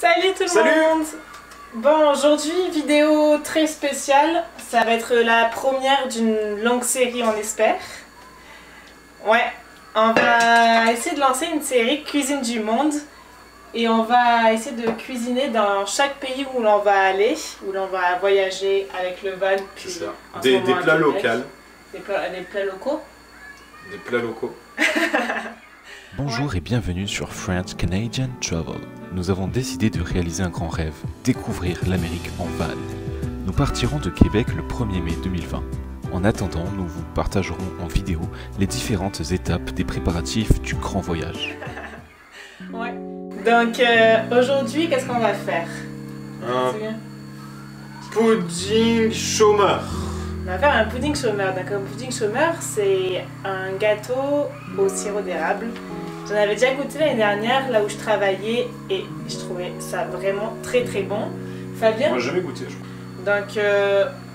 Salut tout le monde. Bon, aujourd'hui, vidéo très spéciale. Ça va être la première d'une longue série, on espère. Ouais, on va essayer de lancer une série Cuisine du Monde. Et on va essayer de cuisiner dans chaque pays où l'on va aller, où l'on va voyager avec le van. Puis des plats locaux. Des plats locaux. Des plats locaux. Bonjour et bienvenue sur French Canadian Travel. Nous avons décidé de réaliser un grand rêve, découvrir l'Amérique en van. Nous partirons de Québec le 1er mai 2020. En attendant, nous vous partagerons en vidéo les différentes étapes des préparatifs du grand voyage. Ouais. Donc aujourd'hui, qu'est-ce qu'on va faire? Un pudding chômeur. On va faire un pudding chômeur. Donc un pudding chômeur, c'est un gâteau au sirop d'érable. J'en avais déjà goûté l'année dernière, là où je travaillais, et je trouvais ça vraiment très très bon. Fabien? Moi, j'ai jamais goûté, je crois. Donc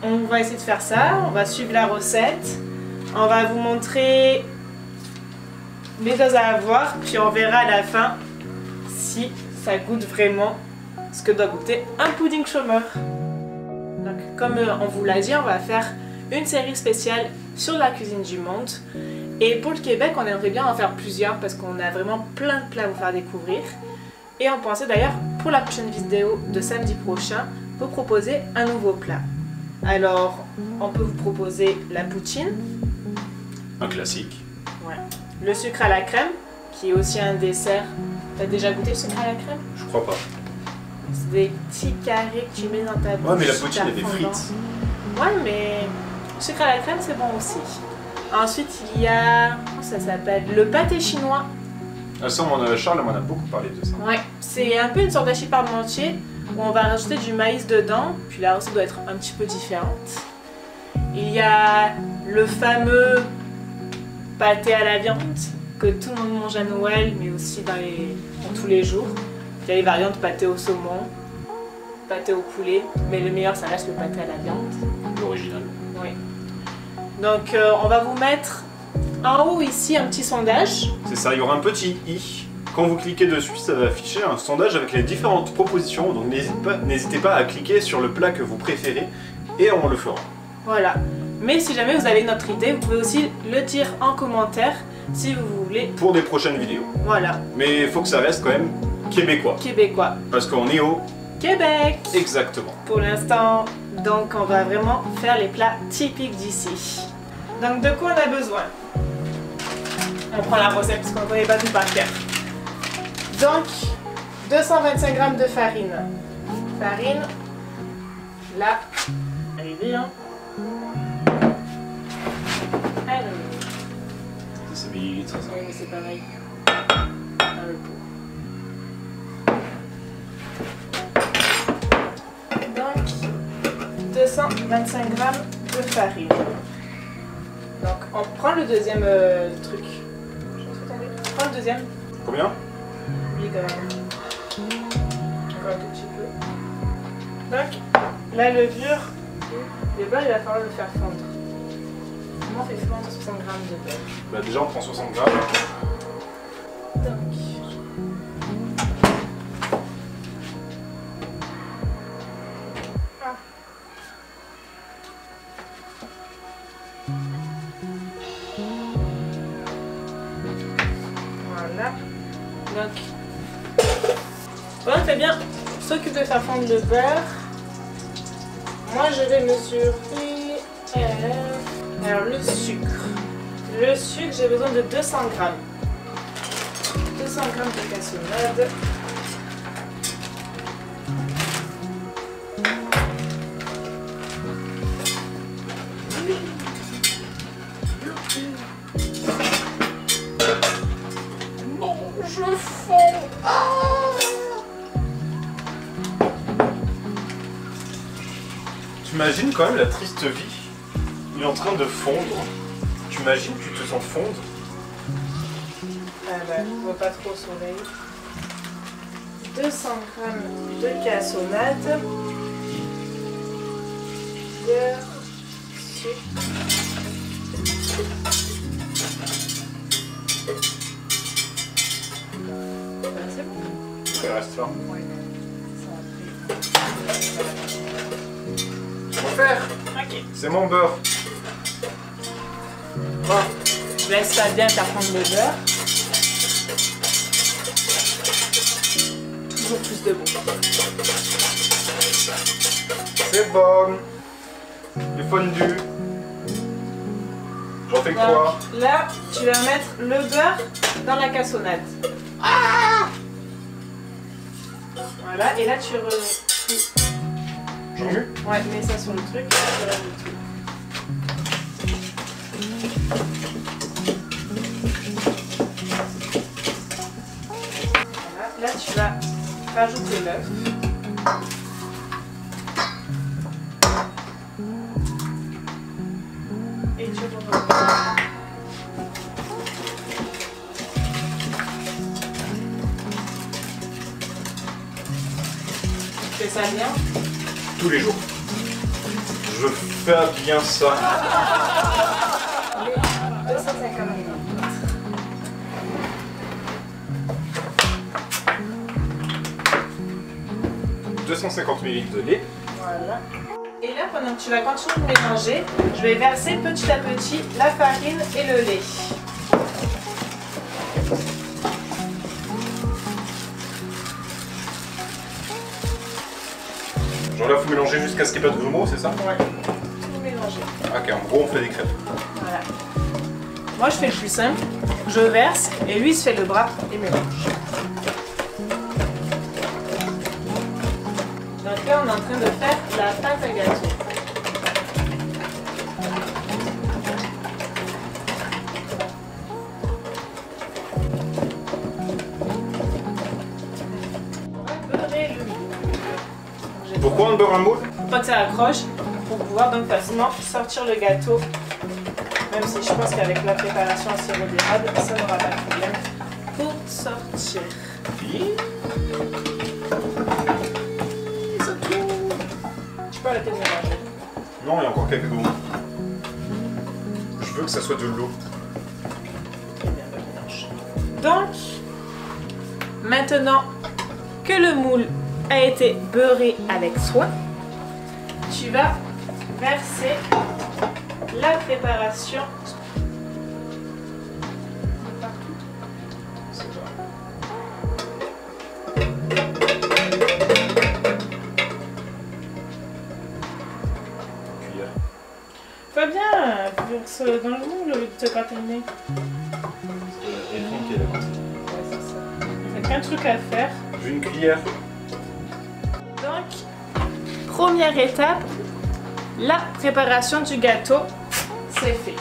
on va essayer de faire ça, on va suivre la recette. On va vous montrer les choses à avoir, puis on verra à la fin si ça goûte vraiment ce que doit goûter un pudding chômeur. Donc comme on vous l'a dit, on va faire une série spéciale sur la cuisine du monde. Et pour le Québec, on aimerait bien en faire plusieurs parce qu'on a vraiment plein de plats à vous faire découvrir. Et on pensait d'ailleurs pour la prochaine vidéo de samedi prochain vous proposer un nouveau plat. Alors on peut vous proposer la poutine. Un classique. Ouais. Le sucre à la crème, qui est aussi un dessert. T'as déjà goûté le sucre à la crème? Je crois pas. C'est des petits carrés que tu mets dans ta bouche. Ouais, mais la poutine elle est frites. Ouais, mais le sucre à la crème c'est bon aussi. Ensuite il y a, comment ça s'appelle? Le pâté chinois. Ah, ça, Charles m'en a beaucoup parlé de ça. Ouais, c'est un peu une sorte d'hachis parmentier où on va rajouter du maïs dedans, puis la recette doit être un petit peu différente. Il y a le fameux pâté à la viande que tout le monde mange à Noël, mais aussi dans tous les jours. Il y a les variantes pâté au saumon, pâté au poulet, mais le meilleur ça reste le pâté à la viande. L'original. Oui. Donc on va vous mettre en haut ici un petit sondage. C'est ça, il y aura un petit i. Quand vous cliquez dessus, ça va afficher un sondage avec les différentes propositions. Donc n'hésitez pas à cliquer sur le plat que vous préférez et on le fera. Voilà. Mais si jamais vous avez une autre idée, vous pouvez aussi le dire en commentaire si vous voulez. Pour des prochaines vidéos. Voilà. Mais il faut que ça reste quand même québécois. Québécois. Parce qu'on est au Québec. Exactement. Pour l'instant, donc on va vraiment faire les plats typiques d'ici. Donc de quoi on a besoin? On prend la recette parce qu'on ne connaît pas tout par cœur. Donc 225 g de farine. Farine. Là. Arrivé hein. Alors. C'est millilitres, ça. Oui mais c'est pareil. Dans le pot. Donc 225 g de farine. Donc on prend le deuxième truc. On prend le deuxième. Combien? 8 grammes. Encore un tout petit peu. Donc la levure, le beurre il va falloir le faire fondre. Comment on fait fondre 60 g de beurre? Bah déjà on prend 60 grammes. Donc. Voilà. Donc, on fait bien s'occupe de faire fondre le beurre. Moi, je vais mesurer alors le sucre. Le sucre, j'ai besoin de 200 g. 200 g de cassonade. Je fonds. T'imagines quand même la triste vie. Il est en train de fondre. T'imagines, tu te sens fondre. Ah bah, je vois pas trop au soleil. 200 g de cassonade. Beurre, sucre. reste là. Ouais. Je vais faire. Ok. C'est mon beurre. Bon, je laisse ça bien faire prendre le beurre. Toujours plus de bon. C'est bon. Le fondu. J'en fais quoi? Donc, là, tu vas mettre le beurre dans la cassonade. Voilà, et là tu J'en mets? ouais, mets ça sur le truc. Tu rajoutes tout. Voilà, là tu vas rajouter l'œuf. Et tu reprends. Tu fais ça bien? Tous les jours. Je fais bien ça. Les 250 ml. « 250 ml de lait. Voilà. Et là, pendant que tu vas continuer de mélanger, je vais verser petit à petit la farine et le lait. Genre là, faut mélanger jusqu'à ce qu'il n'y ait pas de grumeaux, c'est ça? Ouais. Tout mélanger. Ok, en gros, on fait des crêpes. Voilà. Moi, je fais le plus simple. Je verse et lui, il se fait le bras et mélange. Donc là, on est en train de faire la pâte à gâteau. On va beurrer le moule. Pourquoi on beurre un moule? Pour pas que ça accroche, pour pouvoir donc facilement sortir le gâteau. Même si je pense qu'avec la préparation en sirop d'érable, ça n'aura pas de problème pour sortir. Tu peux arrêter de mélanger. Non, il y a encore quelques grumeaux. Je veux que ça soit de l'eau. Très bien, le mélange. Donc, maintenant que le moule a été beurré avec soin, tu vas verser la préparation partout. Cuillère. Pas bien, verse dans le moule au lieu de te gratter le nez. Et le fond qui est là. Ouais, c'est ça. T'as qu'un truc à faire. J'ai une cuillère. Donc, première étape, la préparation du gâteau, c'est fait.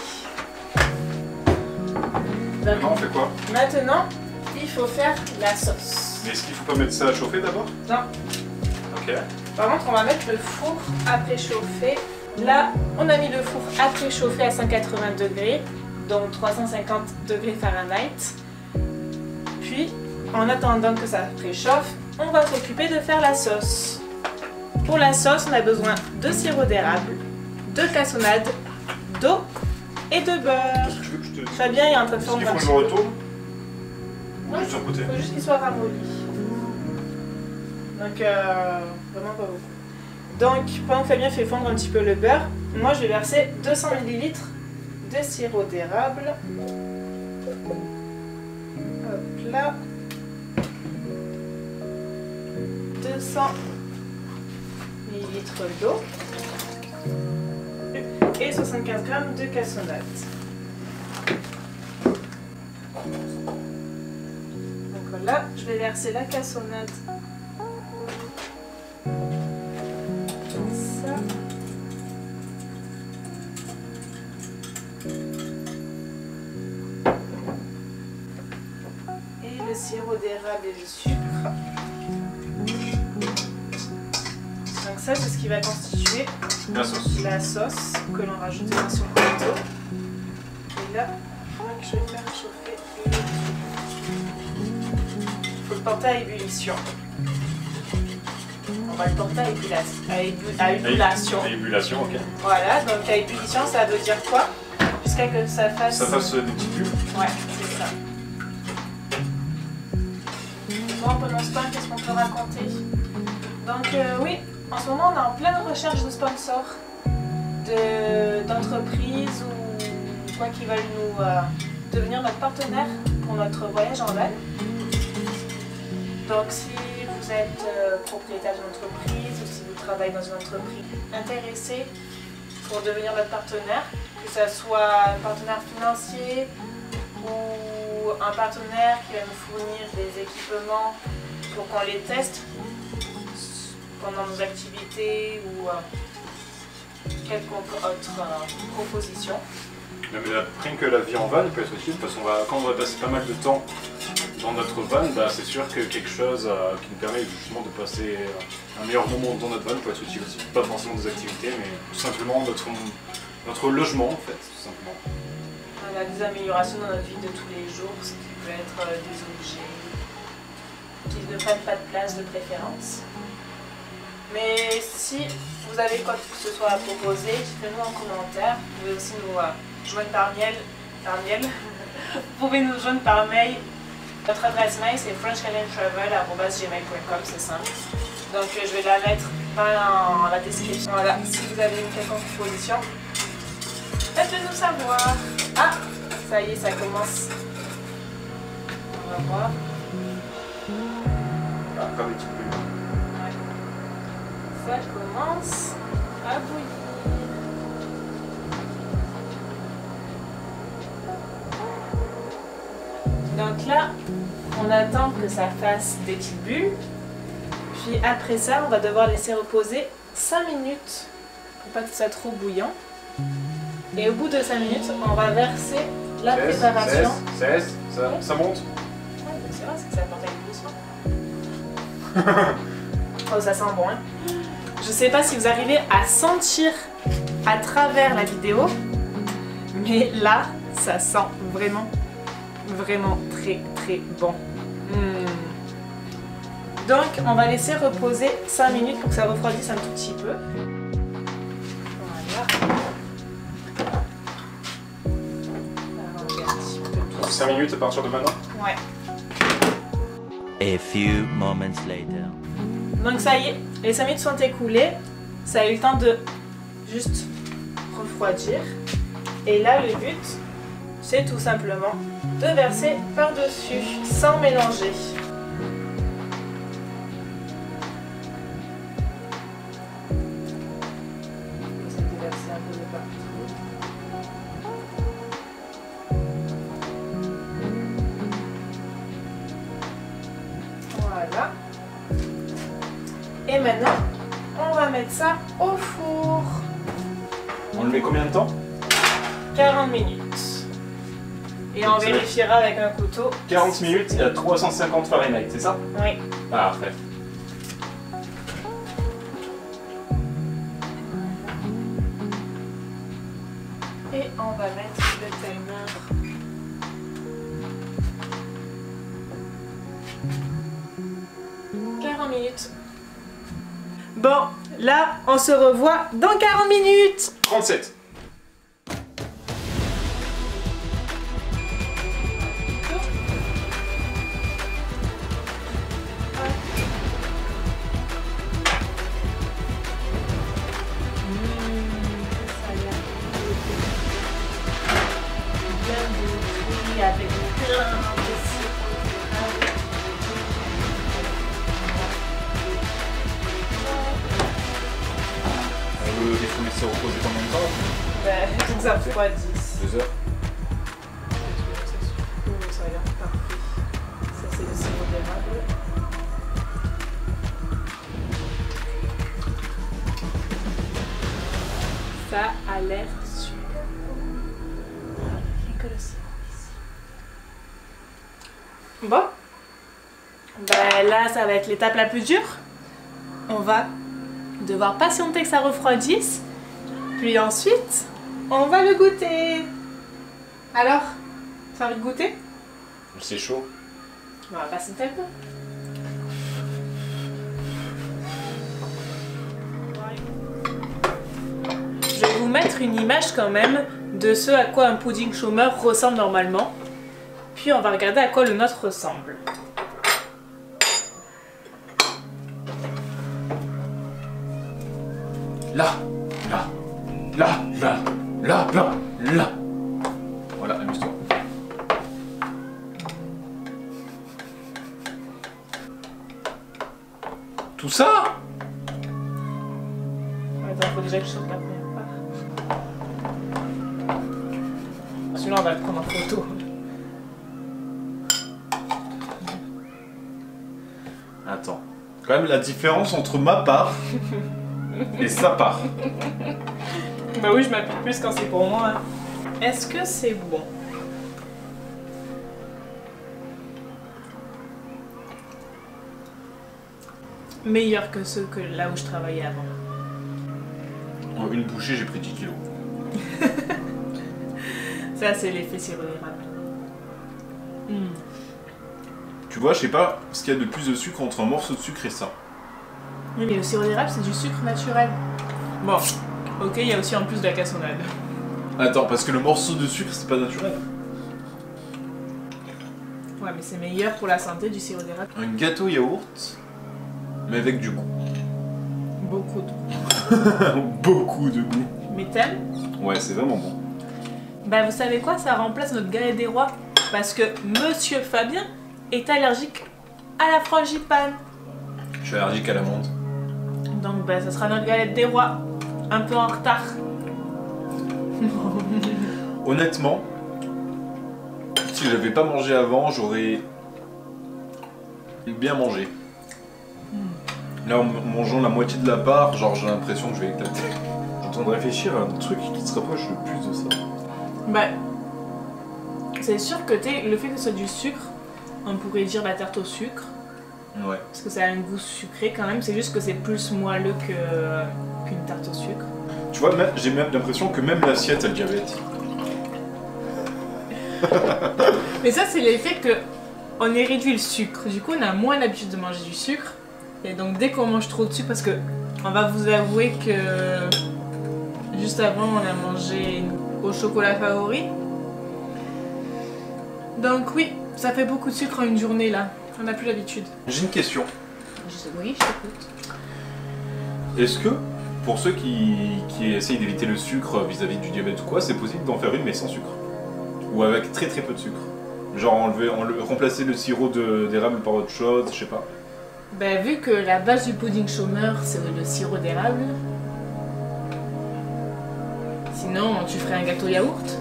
Donc, Maintenant, on fait quoi? maintenant, il faut faire la sauce. Mais est-ce qu'il faut pas mettre ça à chauffer d'abord? Non. Ok. Par contre, on va mettre le four à préchauffer. Là, on a mis le four à préchauffer à 180 degrés, donc 350 degrés Fahrenheit. Puis, en attendant que ça préchauffe, on va s'occuper de faire la sauce. Pour la sauce, on a besoin de sirop d'érable, de cassonade, d'eau et de beurre. Est-ce que tu veux que je te dise? Fabien est en train de Est-ce faire qu'il un faut que je me retourne? Ouais, Juste sur le côté. il faut juste qu'il soit ramolli. Donc, vraiment pas beaucoup. Donc, pendant que Fabien fait fondre un petit peu le beurre, moi je vais verser 200 ml de sirop d'érable. Hop là. 200 ml d'eau. Et 75 g de cassonade. Donc voilà, je vais verser la cassonade. Comme ça. Et le sirop d'érable et le sucre. Donc ça, c'est ce qui va constituer La sauce. que l'on rajoutera sur le gâteau. Et là, je vais faire chauffer le tout. Il faut le porter à ébullition. On va le porter à ébullition. À ébullition, ok. Voilà, donc à ébullition, ça veut dire quoi? Jusqu'à que ça fasse... Ça fasse des petites bulles. Ouais, c'est ça. Bon, pendant ce temps, qu'est-ce qu'on peut raconter? Donc oui, en ce moment on est en pleine recherche de sponsors, d'entreprises ou quoi qui veulent nous devenir notre partenaire pour notre voyage en van. Donc si vous êtes propriétaire d'une entreprise ou si vous travaillez dans une entreprise intéressée pour devenir notre partenaire, que ce soit un partenaire financier ou un partenaire qui va nous fournir des équipements pour qu'on les teste pendant nos activités ou quelconque autre proposition. Mais rien que la vie en van peut être utile parce qu'on va, quand on va passer pas mal de temps dans notre van, bah, c'est sûr que quelque chose qui nous permet justement de passer un meilleur moment dans notre van peut être utile aussi. Pas forcément des activités, mais tout simplement notre logement en fait, tout simplement. On a des améliorations dans notre vie de tous les jours, ce qui peut être des objets qui ne prennent pas de place de préférence. Mais si vous avez quoi que ce soit à proposer, dites-le-nous en commentaire. Vous pouvez aussi nous joindre par mail. Vous pouvez nous joindre par mail. Notre adresse mail c'est frenchcanadiantravel@gmail.com, c'est simple. Donc je vais la mettre dans la description. Voilà, si vous avez une quelconque proposition, faites-le nous savoir. Ah, ça y est, ça commence. On va voir. Ah, comme les petites bulles. Ça commence à bouillir. Donc là, on attend que ça fasse des petites bulles. Puis après ça, on va devoir laisser reposer 5 minutes pour pas que ce soit trop bouillant. Et au bout de 5 minutes, on va verser la préparation. Ça monte. Ouais, c'est vrai, c'est que ça apporte avec l'ébullition. Oh, ça sent bon, hein. Je sais pas si vous arrivez à sentir à travers la vidéo, mais là, ça sent vraiment très très bon. Donc, on va laisser reposer 5 minutes pour que ça refroidisse un tout petit peu. Voilà. Alors, on met un petit peu tout 5 minutes à partir de maintenant. Ouais. A few moments later. Donc ça y est, les 5 minutes sont écoulées, ça a eu le temps de juste refroidir. Et là, le but, c'est tout simplement de verser par-dessus, sans mélanger. Vous allez verser un peu de partout. Voilà. Et maintenant, on va mettre ça au four. On le met combien de temps? 40 minutes. Et on vérifiera avec un couteau. 40 minutes et à 350 Fahrenheit, c'est ça? Oui. Ah, parfait. Et on va mettre le timer. Minutes. Bon, là, on se revoit dans 40 minutes. 37. Avec plein de Les fourmis se reposer combien de temps? Ben, ça refroidisse. 2 heures. Ça a l'air parfait. Ça, c'est le sirop d'érable. Ça a l'air super bon. Rien que le sirop ici. Bon. Ben là, ça va être l'étape la plus dure. On va devoir patienter que ça refroidisse. Puis ensuite, on va le goûter. Alors, t'as envie de goûter? C'est chaud. On va patienter un peu. Je vais vous mettre une image quand même de ce à quoi un pudding chômeur ressemble normalement. Puis on va regarder à quoi le nôtre ressemble. Là. Voilà, amuse-toi. Tout ça? Attends, faut déjà que je sorte la première part. Celui-là, on va le prendre en photo. Attends. Quand même la différence entre ma part et sa part. Bah oui, je m'appuie plus quand c'est pour moi. Hein. Est-ce que c'est bon? Meilleur que ceux que là où je travaillais avant. En une bouchée, j'ai pris 10 kilos. Ça, c'est l'effet sirop d'érable. Tu vois, je sais pas ce qu'il y a de plus de sucre entre un morceau de sucre et ça. Oui, mais le sirop d'érable, c'est du sucre naturel. Bon, ok, il y a aussi en plus de la cassonade. Attends, parce que le morceau de sucre, c'est pas naturel. Ouais, mais c'est meilleur pour la santé du sirop d'érable. Un gâteau yaourt, mais avec du goût. Beaucoup de. Beaucoup de goût. Mais t'aimes? Ouais, c'est vraiment bon. Bah, vous savez quoi? Ça remplace notre galette des rois. Parce que Monsieur Fabien est allergique à la frangipane. Je suis allergique à l'amande. Donc, bah, ça sera notre galette des rois. Un peu en retard. Honnêtement, si j'avais pas mangé avant, j'aurais bien mangé. Là, en mangeant la moitié de la part, genre j'ai l'impression que je vais éclater. Je suis en train de réfléchir à un truc qui se rapproche le plus de ça. Bah, c'est sûr que le fait que ce soit du sucre, on pourrait dire la tarte au sucre. Ouais. Parce que ça a un goût sucré quand même, c'est juste que c'est plus moelleux qu'une tarte au sucre. Tu vois, j'ai même l'impression que même l'assiette a le diabète. Mais ça, c'est l'effet que on ait réduit le sucre. Du coup, on a moins l'habitude de manger du sucre. Et donc, dès qu'on mange trop de sucre, parce que on va vous avouer que juste avant, on a mangé au chocolat favori. Donc oui, ça fait beaucoup de sucre en une journée là. On n'a plus l'habitude. J'ai une question. Oui, je t'écoute. Est-ce que, pour ceux qui essayent d'éviter le sucre vis-à-vis du diabète ou quoi, c'est possible d'en faire une mais sans sucre? Ou avec très très peu de sucre? Genre remplacer le sirop d'érable par autre chose, je sais pas. Bah, vu que la base du pudding chômeur, c'est le sirop d'érable. Sinon, tu ferais un gâteau yaourt.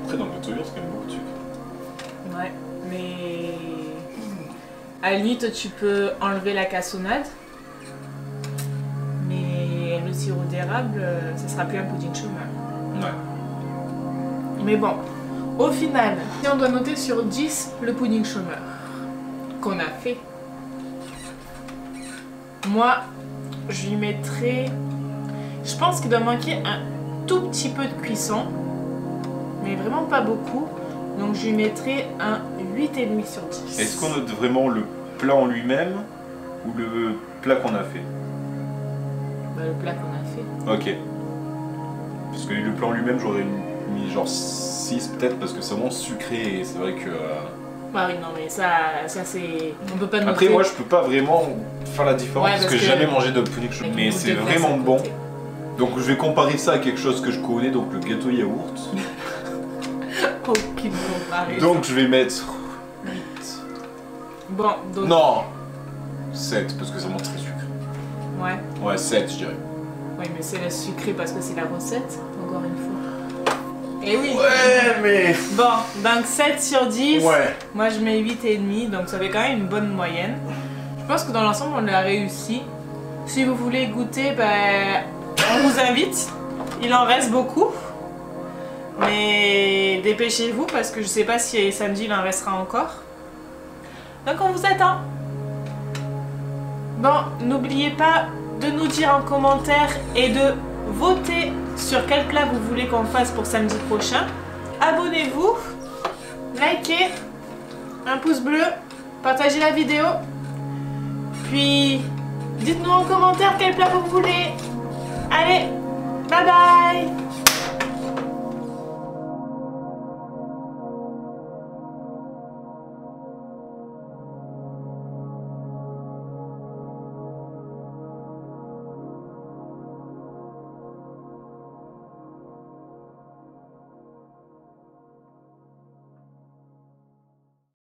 Après, dans le gâteau yaourt, c'est quand même beaucoup de sucre. Ouais, mais à la limite, tu peux enlever la cassonade. Mais le sirop d'érable, ça sera plus un pudding chômeur. Ouais. Mais bon, au final, si on doit noter sur 10 le pudding chômeur qu'on a fait, moi, je lui mettrais... Je pense qu'il doit manquer un tout petit peu de cuisson, mais vraiment pas beaucoup. Donc je lui mettrais un 8,5 sur 10. Est-ce qu'on note vraiment le plat en lui-même ou le plat qu'on a fait? Bah, le plat qu'on a fait. Ok. Parce que le plat en lui-même, j'aurais mis genre 6 peut-être parce que c'est vraiment sucré et c'est vrai que... Bah oui, non mais ça c'est... On peut pas noter. Après moi je peux pas vraiment faire la différence Ouais, parce que j'ai jamais mangé de pudding chômeur. Mais c'est vraiment bon. Donc je vais comparer ça à quelque chose que je connais, donc le gâteau yaourt. Aucune comparaison. Donc je vais mettre 8. Bon, donc... Non 7 parce que ça monte très sucré. Ouais. Ouais 7 je dirais. Oui, mais c'est le sucré parce que c'est la recette, encore une fois. Et oui. Ouais mais... Bon, donc 7 sur 10. Ouais. Moi je mets 8,5, donc ça fait quand même une bonne moyenne. Je pense que dans l'ensemble on l'a réussi. Si vous voulez goûter, ben, on vous invite. Il en reste beaucoup. Mais dépêchez-vous parce que je sais pas si samedi il en restera encore. Donc on vous attend. Bon, n'oubliez pas de nous dire en commentaire et de voter sur quel plat vous voulez qu'on fasse pour samedi prochain. Abonnez-vous, likez, un pouce bleu, partagez la vidéo. Puis dites-nous en commentaire quel plat vous voulez. Allez, bye bye!